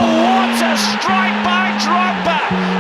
what a strike by Drogba!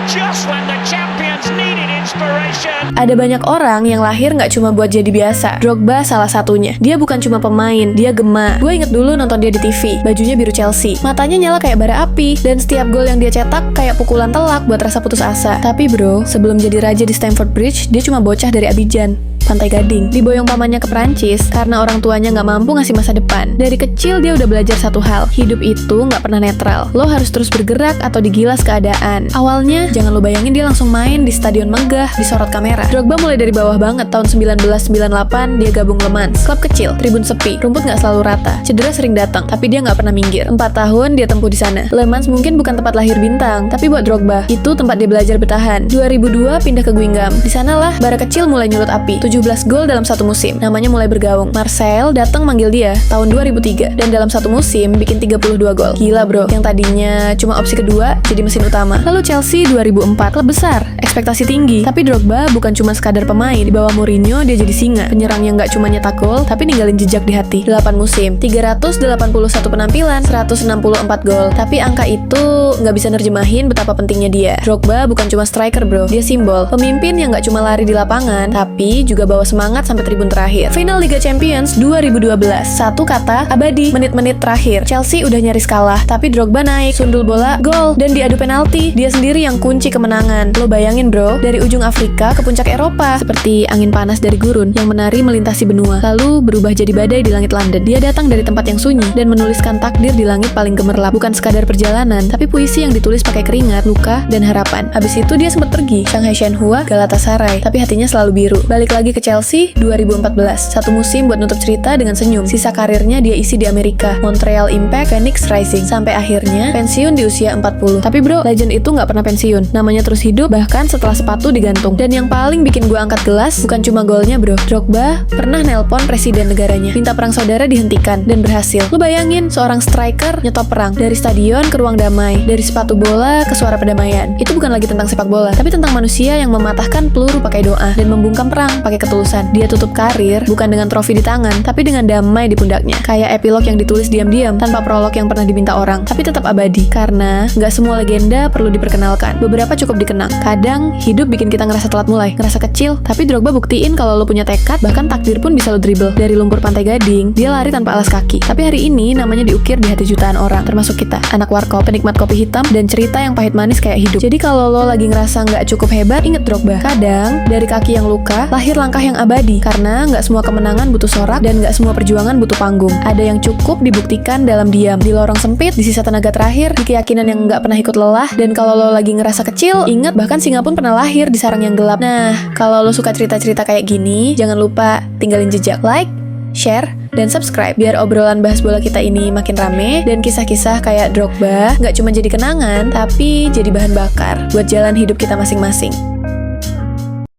Just when the champions needed inspiration. Ada banyak orang yang lahir nggak cuma buat jadi biasa. Drogba salah satunya. Dia bukan cuma pemain, dia gema. Gue inget dulu nonton dia di TV, bajunya biru Chelsea, matanya nyala kayak bara api, dan setiap gol yang dia cetak kayak pukulan telak buat rasa putus asa. Tapi bro, sebelum jadi raja di Stamford Bridge, dia cuma bocah dari Abidjan, Pantai Gading, diboyong pamannya ke Perancis karena orang tuanya nggak mampu ngasih masa depan. Dari kecil dia udah belajar satu hal, hidup itu nggak pernah netral. Lo harus terus bergerak atau digilas keadaan. Awalnya, jangan lo bayangin dia langsung main di stadion megah, disorot kamera. Drogba mulai dari bawah banget. Tahun 1998 dia gabung Le Mans, klub kecil, tribun sepi, rumput nggak selalu rata, cedera sering datang, tapi dia nggak pernah minggir. 4 tahun dia tempuh di sana. Le Mans mungkin bukan tempat lahir bintang, tapi buat Drogba itu tempat dia belajar bertahan. 2002 pindah ke Guingamp. Di sanalah bara kecil mulai nyulut api. 17 gol dalam satu musim. Namanya mulai bergaung. Marseille datang manggil dia tahun 2003 dan dalam satu musim bikin 32 gol. Gila bro, yang tadinya cuma opsi kedua jadi mesin utama. Lalu Chelsea 2004, klub besar, ekspektasi tinggi. Tapi Drogba bukan cuma sekadar pemain. Di bawah Mourinho dia jadi singa, penyerang yang nggak cuma nyetak gol tapi ninggalin jejak di hati. 8 musim, 381 penampilan, 164 gol. Tapi angka itu nggak bisa nerjemahin betapa pentingnya dia. Drogba bukan cuma striker bro, dia simbol. Pemimpin yang nggak cuma lari di lapangan, tapi juga bawa semangat sampai tribun terakhir. Final Liga Champions 2012. Satu kata, abadi. Menit-menit terakhir, Chelsea udah nyaris kalah, tapi Drogba naik, sundul bola, gol, dan diadu penalti. Dia sendiri yang kunci kemenangan. Lo bayangin bro, dari ujung Afrika ke puncak Eropa, seperti angin panas dari gurun yang menari melintasi benua, lalu berubah jadi badai di langit London. Dia datang dari tempat yang sunyi dan menuliskan takdir di langit paling gemerlap. Bukan sekadar perjalanan, tapi puisi yang ditulis pakai keringat, luka, dan harapan. Abis itu dia sempat pergi, Shanghai Shenhua, Galatasaray, tapi hatinya selalu biru. Balik lagi ke Chelsea 2014, satu musim buat nutup cerita dengan senyum. Sisa karirnya dia isi di Amerika, Montreal Impact, Phoenix Rising, sampai akhirnya pensiun di usia 40. Tapi bro, legend itu nggak pernah pensiun. Namanya terus hidup bahkan setelah sepatu digantung. Dan yang paling bikin gue angkat gelas bukan cuma golnya bro. Drogba pernah nelpon presiden negaranya, minta perang saudara dihentikan, dan berhasil. Lu bayangin seorang striker nyetop perang dari stadion ke ruang damai, dari sepatu bola ke suara perdamaian. Itu bukan lagi tentang sepak bola, tapi tentang manusia yang mematahkan peluru pakai doa dan membungkam perang pakai ketulusan. Dia tutup karir bukan dengan trofi di tangan, tapi dengan damai di pundaknya. Kayak epilog yang ditulis diam-diam tanpa prolog yang pernah diminta orang, tapi tetap abadi. Karena nggak semua legenda perlu diperkenalkan, beberapa cukup dikenang. Kadang hidup bikin kita ngerasa telat mulai, ngerasa kecil, tapi Drogba buktiin kalau lo punya tekad, bahkan takdir pun bisa lo dribble. Dari lumpur Pantai Gading, dia lari tanpa alas kaki. Tapi hari ini namanya diukir di hati jutaan orang, termasuk kita, anak warkop, penikmat kopi hitam, dan cerita yang pahit manis kayak hidup. Jadi kalau lo lagi ngerasa nggak cukup hebat, inget Drogba. Kadang dari kaki yang luka lahir langkah yang abadi. Karena nggak semua kemenangan butuh sorak dan nggak semua perjuangan butuh panggung. Ada yang cukup dibuktikan dalam diam, di lorong sempit, di sisa tenaga terakhir, di keyakinan yang nggak pernah ikut lelah. Dan kalau lo lagi ngerasa kecil, inget bahkan singa pun pernah lahir di sarang yang gelap. Nah, kalau lo suka cerita-cerita kayak gini, jangan lupa tinggalin jejak like, share, dan subscribe biar obrolan bahas bola kita ini makin rame dan kisah-kisah kayak Drogba nggak cuma jadi kenangan, tapi jadi bahan bakar buat jalan hidup kita masing-masing.